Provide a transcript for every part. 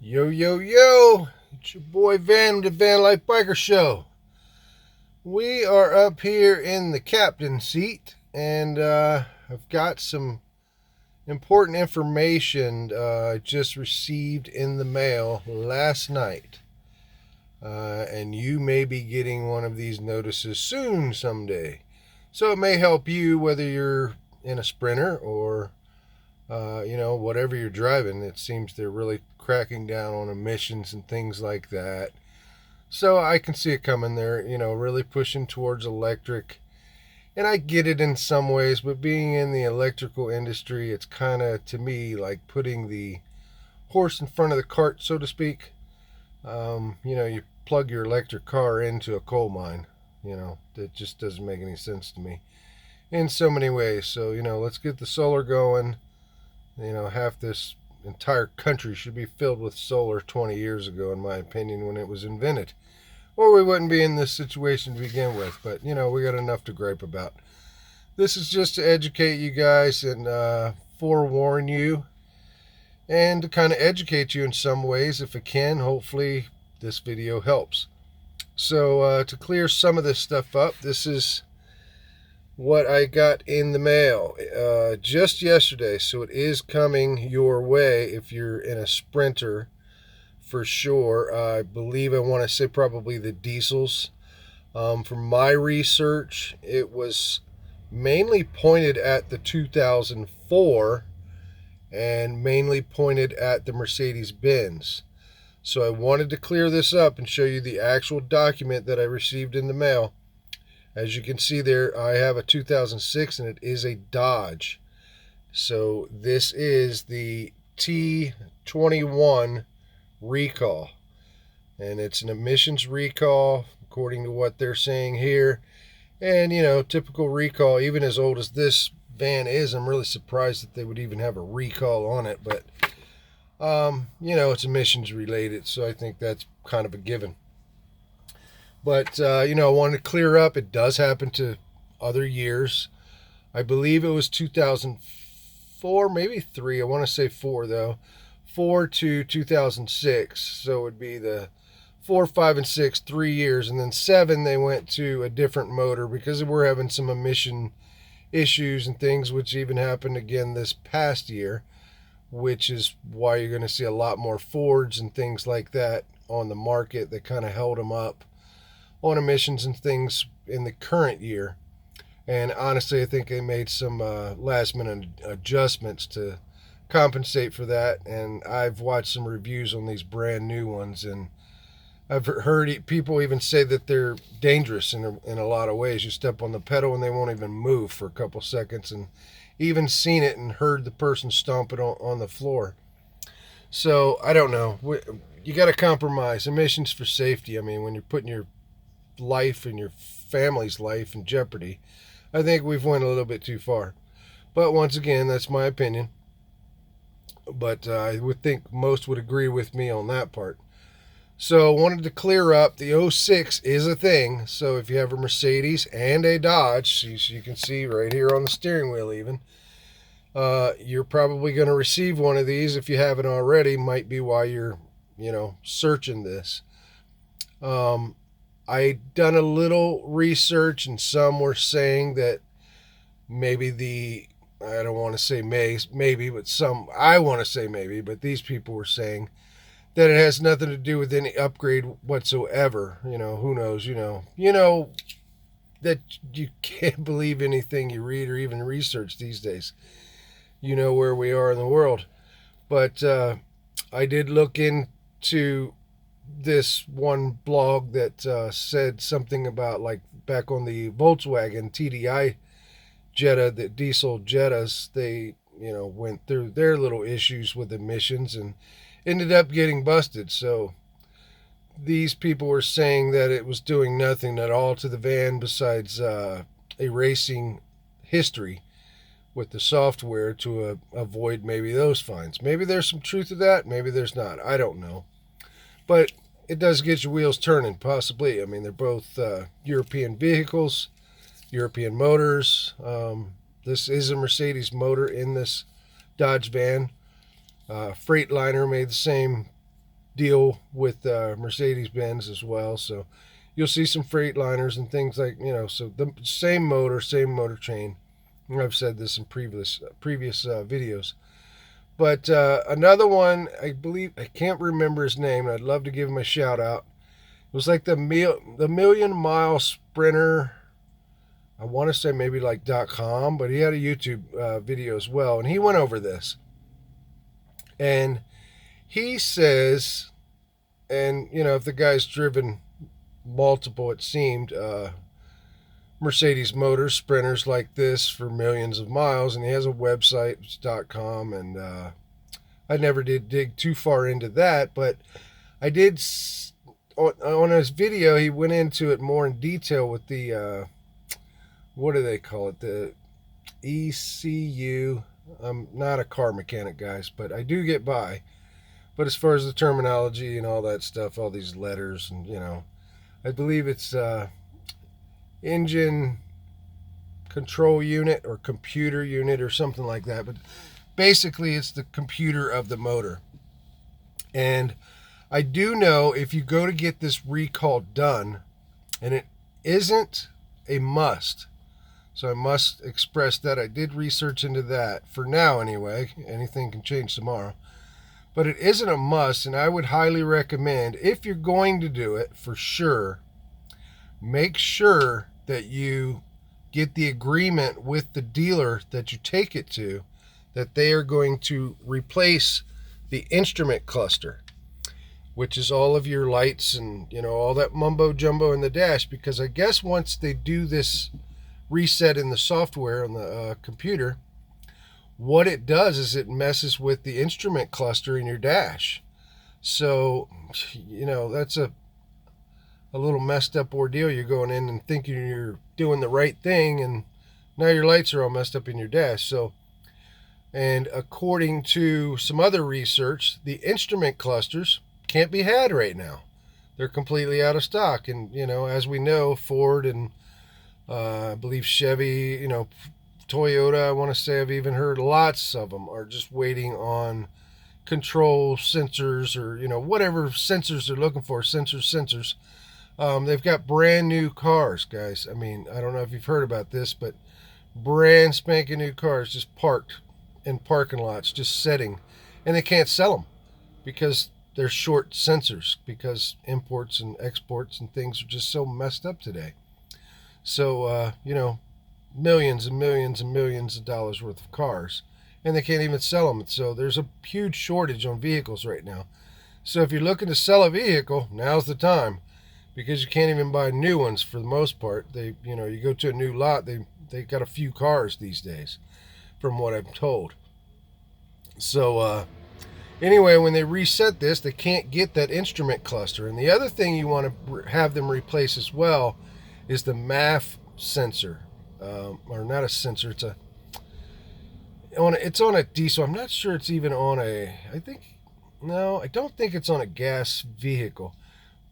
Yo, yo, yo! It's your boy Van with the Van Life Biker Show. We are up here in the captain seat, and I've got some important information I just received in the mail last night. And you may be getting one of these notices soon someday. So it may help you whether you're in a Sprinter or whatever you're driving. It seems they're really cracking down on emissions and things like that. So I can see it coming. They're, really pushing towards electric. And I get it in some ways, but being in the electrical industry, it's kind of, to me, like putting the horse in front of the cart, so to speak. You plug your electric car into a coal mine. That just doesn't make any sense to me in so many ways. So, let's get the solar going. Half this entire country should be filled with solar 20 years ago, in my opinion, when it was invented. Or we wouldn't be in this situation to begin with. But, we got enough to gripe about. This is just to educate you guys and forewarn you and to kind of educate you in some ways. If it can, hopefully this video helps. So to clear some of this stuff up, this is what I got in the mail just yesterday. So it is coming your way if you're in a Sprinter for sure. I believe I want to say probably the diesels. From my research, it was mainly pointed at the 2004 and mainly pointed at the Mercedes-Benz. So I wanted to clear this up and show you the actual document that I received in the mail. As you can see there, I have a 2006 and it is a Dodge. So this is the T21 recall. And it's an emissions recall, according to what they're saying here. And, typical recall, even as old as this van is, I'm really surprised that they would even have a recall on it. But, it's emissions related, so I think that's kind of a given. But, I wanted to clear up, it does happen to other years. I believe it was 2004, maybe 3. I want to say 4, though. 4 to 2006. So it would be the 4, 5, and 6, 3 years. And then 7, they went to a different motor because we're having some emission issues and things, which even happened again this past year, which is why you're going to see a lot more Fords and things like that on the market that kind of held them up on emissions and things in the current year. And honestly, I think they made some last minute adjustments to compensate for that. And I've watched some reviews on these brand new ones, and I've heard people even say that they're dangerous in a lot of ways. You step on the pedal and they won't even move for a couple seconds, and even seen it and heard the person stomp it on the floor. So I don't know. You got to compromise. Emissions for safety. I mean, when you're putting your life and your family's life in jeopardy, I think we've went a little bit too far. But once again, that's my opinion. But I would think most would agree with me on that part. So I wanted to clear up, the 06 is a thing. So if you have a Mercedes and a Dodge, you can see right here on the steering wheel even, you're probably going to receive one of these. If you haven't already, might be why you're, searching this. I done a little research, and some were saying that maybe I don't want to say maybe, but I want to say maybe, but these people were saying that it has nothing to do with any upgrade whatsoever. Who knows, that you can't believe anything you read or even research these days. Where we are in the world. But I did look into this one blog that said something about, like, back on the Volkswagen TDI Jetta, the diesel Jettas, they went through their little issues with emissions and ended up getting busted. So these people were saying that it was doing nothing at all to the van besides erasing history with the software to avoid maybe those fines. Maybe there's some truth to that, maybe there's not. I don't know. But it does get your wheels turning, possibly. I mean, they're both European vehicles, European motors. This is a Mercedes motor in this Dodge van. Freightliner made the same deal with Mercedes-Benz as well. So you'll see some Freightliners and things like, so the same motor chain. I've said this in previous videos. But another one, I believe, I can't remember his name, and I'd love to give him a shout out. It was like the Million Mile Sprinter. I want to say maybe like .com, but he had a YouTube video as well, and he went over this. And he says, and if the guy's driven multiple, it seemed, Mercedes motors, sprinters like this for millions of miles, and he has a website, it's .com, and I never did dig too far into that, but I did, on his video, he went into it more in detail with the, what do they call it, the ECU. I'm not a car mechanic, guys, but I do get by. But as far as the terminology and all that stuff, all these letters, and I believe it's engine control unit or computer unit or something like that. But basically, it's the computer of the motor. And I do know if you go to get this recall done, and it isn't a must, so I must express that I did research into that for now anyway. Anything can change tomorrow. But it isn't a must, and I would highly recommend, if you're going to do it for sure, make sure that you get the agreement with the dealer that you take it to that they are going to replace the instrument cluster, which is all of your lights and all that mumbo jumbo in the dash. Because I guess once they do this reset in the software on the computer, what it does is it messes with the instrument cluster in your dash. So that's a little messed up ordeal. You're going in and thinking you're doing the right thing, and now your lights are all messed up in your dash. So, and according to some other research, the instrument clusters can't be had right now. They're completely out of stock. And as we know, Ford and I believe Chevy, Toyota, I want to say I've even heard lots of them are just waiting on control sensors or, whatever sensors they're looking for, sensors. They've got brand new cars, guys. I mean, I don't know if you've heard about this, but brand spanking new cars just parked in parking lots, just sitting, and they can't sell them because they're short sensors, because imports and exports and things are just so messed up today. So, millions and millions and millions of dollars worth of cars, and they can't even sell them. So there's a huge shortage on vehicles right now. So if you're looking to sell a vehicle, now's the time, because you can't even buy new ones for the most part. They, you go to a new lot, they got a few cars these days, from what I'm told. So anyway, when they reset this, they can't get that instrument cluster. And the other thing you want to have them replace as well is the MAF sensor, or not a sensor. It's on a diesel. I'm not sure it's even on I don't think it's on a gas vehicle,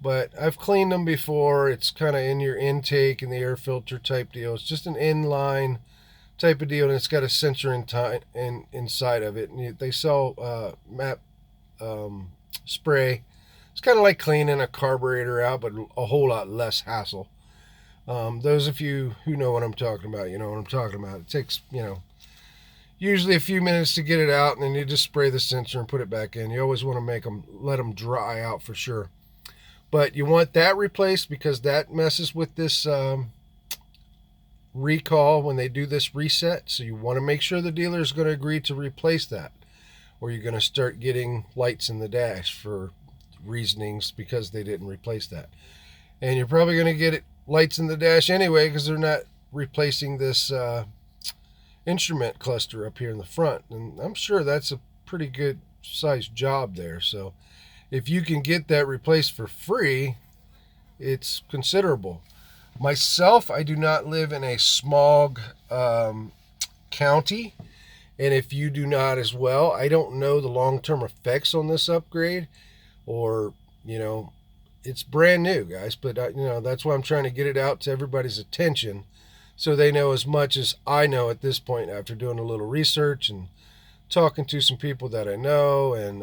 but I've cleaned them before. It's kind of in your intake and the air filter type deal. It's just an inline type of deal, and it's got a sensor inside of it. And they sell MAP spray. It's kind of like cleaning a carburetor out, but a whole lot less hassle. Those of you who know what I'm talking about, you know what I'm talking about. It takes, usually a few minutes to get it out, and then you just spray the sensor and put it back in. You always want to let them dry out for sure. But you want that replaced because that messes with this recall when they do this reset. So you want to make sure the dealer is going to agree to replace that, or you're going to start getting lights in the dash for reasonings because they didn't replace that. And you're probably going to get lights in the dash anyway because they're not replacing this instrument cluster up here in the front. And I'm sure that's a pretty good sized job there. So if you can get that replaced for free, it's considerable. Myself, I do not live in a smog county, and if you do not as well, I don't know the long-term effects on this upgrade, or it's brand new, guys, but that's why I'm trying to get it out to everybody's attention so they know as much as I know at this point after doing a little research and talking to some people that I know, and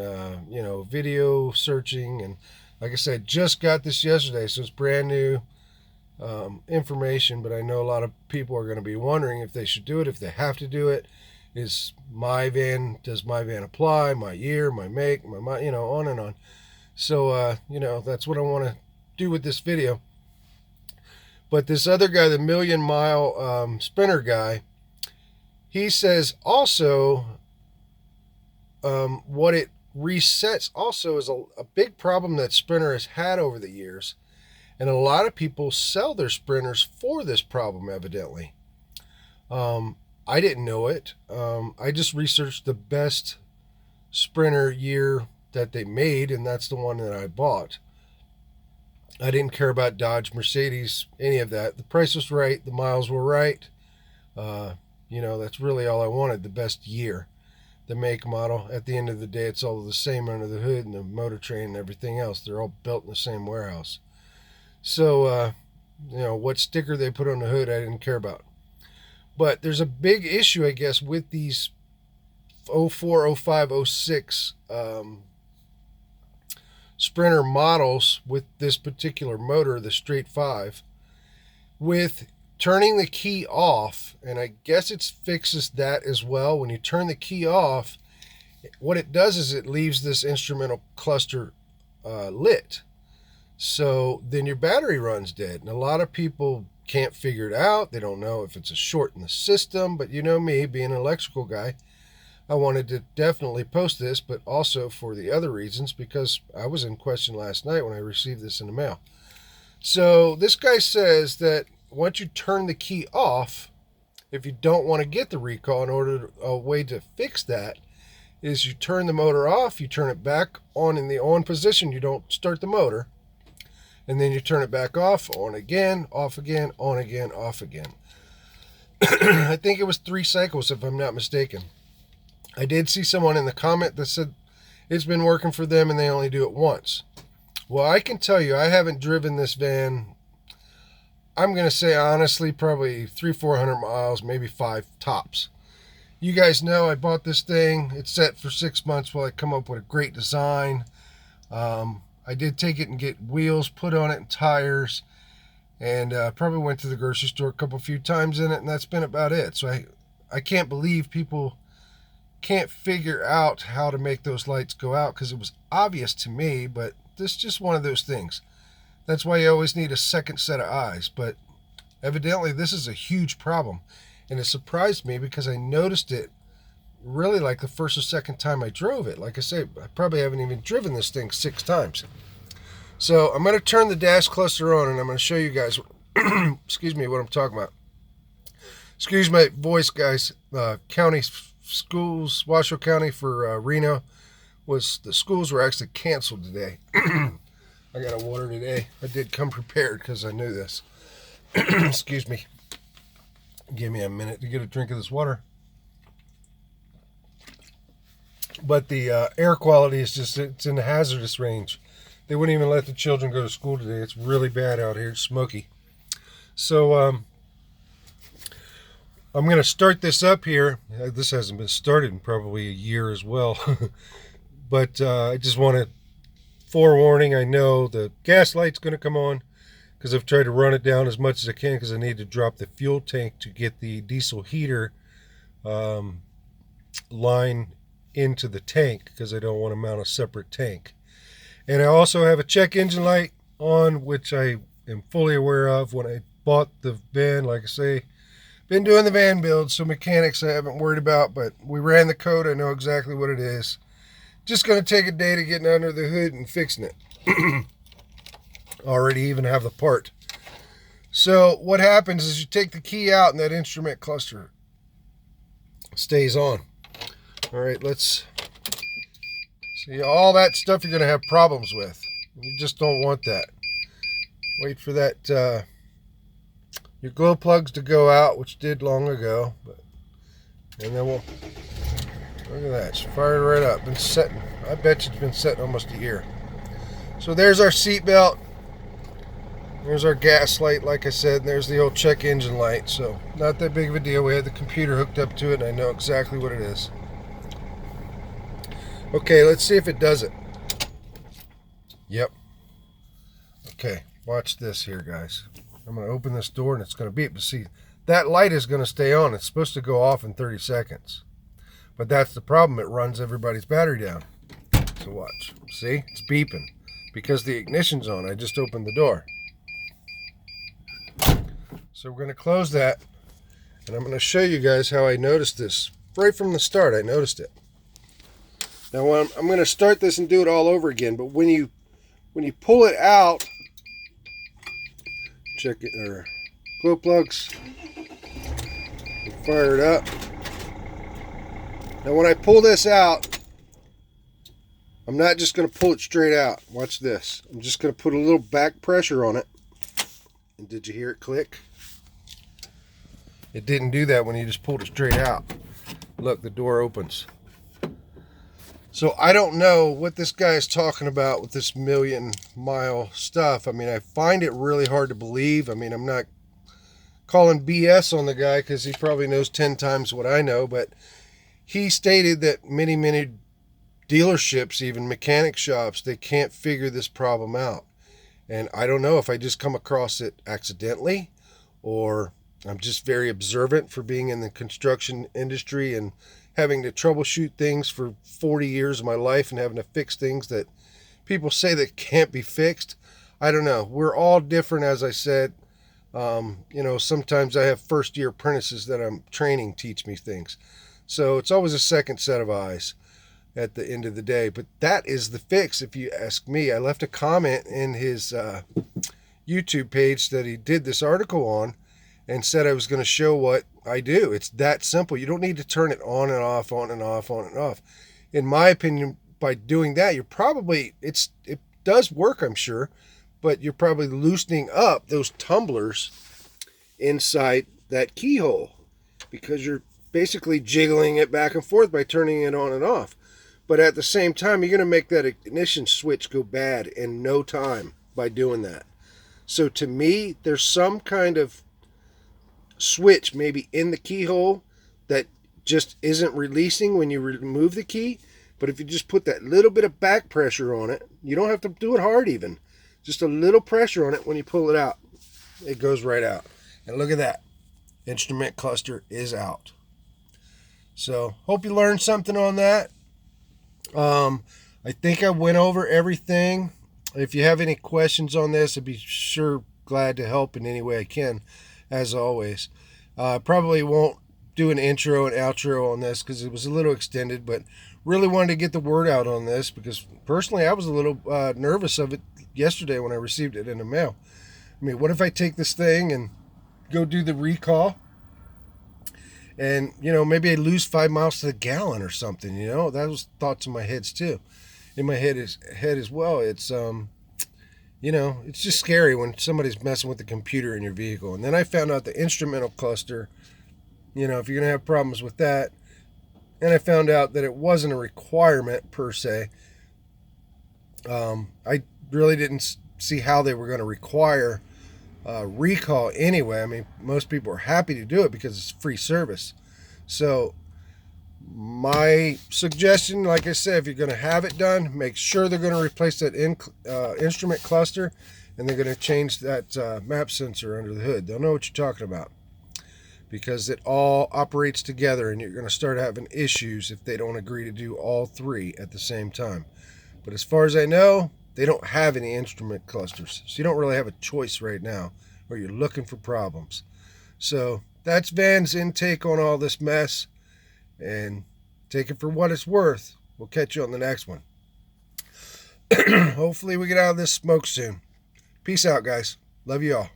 you know, video searching, and like I said, just got this yesterday, so it's brand new information. But I know a lot of people are going to be wondering if they should do it, if they have to do it. Does my van apply? My year, my make, my you know, on and on. So you know, that's what I want to do with this video. But this other guy, the Million Mile Spinner guy, he says also what it resets also is a big problem that Sprinter has had over the years. And a lot of people sell their Sprinters for this problem, evidently. I didn't know it. I just researched the best Sprinter year that they made, and that's the one that I bought. I didn't care about Dodge, Mercedes, any of that. The price was right. The miles were right. You know, that's really all I wanted, the best year. The make, model. At the end of the day, it's all the same under the hood and the motor train and everything else. They're all built in the same warehouse. So, you know, what sticker they put on the hood, I didn't care about. But there's a big issue, I guess, with these 04, 05, 06 Sprinter models with this particular motor, the Straight 5, with turning the key off. And I guess it fixes that as well. When you turn the key off, what it does is it leaves this instrumental cluster lit. So then your battery runs dead. And a lot of people can't figure it out. They don't know if it's a short in the system. But you know me, being an electrical guy, I wanted to definitely post this, but also for the other reasons, because I was in question last night when I received this in the mail. So this guy says that once you turn the key off, if you don't want to get the recall, in order a way to fix that is you turn the motor off, you turn it back on in the on position, you don't start the motor, and then you turn it back off, on again, off again, on again, off again. I think it was 3 cycles, if I'm not mistaken. I did see someone in the comment that said it's been working for them and they only do it once. Well, I can tell you, I haven't driven this van, I'm going to say honestly, probably 300-400 miles, maybe 5 tops. You guys know I bought this thing. It's set for 6 months while I come up with a great design. I did take it and get wheels put on it and tires, and probably went to the grocery store a few times in it, and that's been about it. So I can't believe people can't figure out how to make those lights go out, because it was obvious to me, but this is just one of those things. That's why you always need a second set of eyes. But evidently this is a huge problem, and it surprised me because I noticed it really like the first or second time I drove it. Like I say, I probably haven't even driven this thing 6 times. So I'm going to turn the dash cluster on, and I'm going to show you guys excuse me, what I'm talking about. Excuse my voice, guys. County schools, Washoe County for Reno, the schools were actually canceled today. I got a water today. I did come prepared because I knew this. Excuse me. Give me a minute to get a drink of this water. But the air quality is just, it's in the hazardous range. They wouldn't even let the children go to school today. It's really bad out here. It's smoky. So I'm going to start this up here. This hasn't been started in probably a year as well. But I just want to forewarning. I know the gas light's going to come on because I've tried to run it down as much as I can because I need to drop the fuel tank to get the diesel heater line into the tank, because I don't want to mount a separate tank. And I also have a check engine light on, which I am fully aware of. When I bought the van, like I say, been doing the van build, so mechanics I haven't worried about, but we ran the code. I know exactly what it is. Just going to take a day to get under the hood and fixing it. Already even have the part. So what happens is you take the key out and that instrument cluster stays on. All right, let's see. All that stuff you're going to have problems with. You just don't want that. Wait for that your glow plugs to go out, which did long ago. And then we'll, look at that, it's fired right up. Been setting, I bet you it's been setting almost a year. So there's our seat belt. There's our gas light, like I said, and there's the old check engine light. So not that big of a deal. We had the computer hooked up to it, and I know exactly what it is. Okay, let's see if it does it. Yep. Okay, watch this here, guys. I'm going to open this door and it's going to beep. But see, that light is going to stay on. It's supposed to go off in 30 seconds. But that's the problem. It runs everybody's battery down. So watch. See? It's beeping because the ignition's on. I just opened the door. So we're going to close that. And I'm going to show you guys how I noticed this. Right from the start, I noticed it. Now I'm going to start this and do it all over again. But when you pull it out, check it, or glow plugs, fire it up. Now when I pull this out, I'm not just going to pull it straight out. Watch this. I'm just going to put a little back pressure on it. And did you hear it click? It didn't do that when you just pulled it straight out. Look, the door opens. So I don't know what this guy is talking about with this million-mile stuff. I mean, I find it really hard to believe. I mean, I'm not calling BS on the guy because he probably knows 10 times what I know, but he stated that many dealerships, even mechanic shops, they can't figure this problem out. And I don't know if I just come across it accidentally or I'm just very observant for being in the construction industry and having to troubleshoot things for 40 years of my life and having to fix things that people say that can't be fixed. I don't know. We're all different, as I said. You know, sometimes I have first-year apprentices that I'm training teach me things. So it's always a second set of eyes at the end of the day. But that is the fix, if you ask me. I left a comment in his YouTube page that he did this article on and said I was going to show what I do. It's that simple. You don't need to turn it on and off, on and off, on and off. In my opinion, by doing that, you're probably, it does work, I'm sure, but you're probably loosening up those tumblers inside that keyhole because you're basically jiggling it back and forth by turning it on and off. But at the same time, you're going to make that ignition switch go bad in no time by doing that. So to me, there's some kind of switch maybe in the keyhole that just isn't releasing when you remove the key. But if you just put that little bit of back pressure on it, you don't have to do it hard even. Just a little pressure on it when you pull it out. It goes right out. And look at that. Instrument cluster is out. So, hope you learned something on that. I think I went over everything. If you have any questions on this, I'd be sure glad to help in any way I can, as always. I probably won't do an intro and outro on this because it was a little extended, but really wanted to get the word out on this because personally I was a little nervous of it yesterday when I received it in the mail. I mean, what if I take this thing and go do the recall and, you know, maybe I lose 5 miles to the gallon or something, you know? That was thoughts in my head too. In my head as well. It's, you know, it's just scary when somebody's messing with the computer in your vehicle. And then I found out the instrumental cluster, you know, if you're going to have problems with that. And I found out that it wasn't a requirement per se. I really didn't see how they were going to require recall anyway. I mean, most people are happy to do it because it's free service. So my suggestion, like I said, if you're going to have it done, make sure they're going to replace that instrument cluster and they're going to change that map sensor under the hood. They'll know what you're talking about because it all operates together and you're going to start having issues if they don't agree to do all three at the same time. But as far as I know, they don't have any instrument clusters. So you don't really have a choice right now or you're looking for problems. So that's Van's intake on all this mess. And take it for what it's worth. We'll catch you on the next one. Hopefully we get out of this smoke soon. Peace out, guys. Love you all.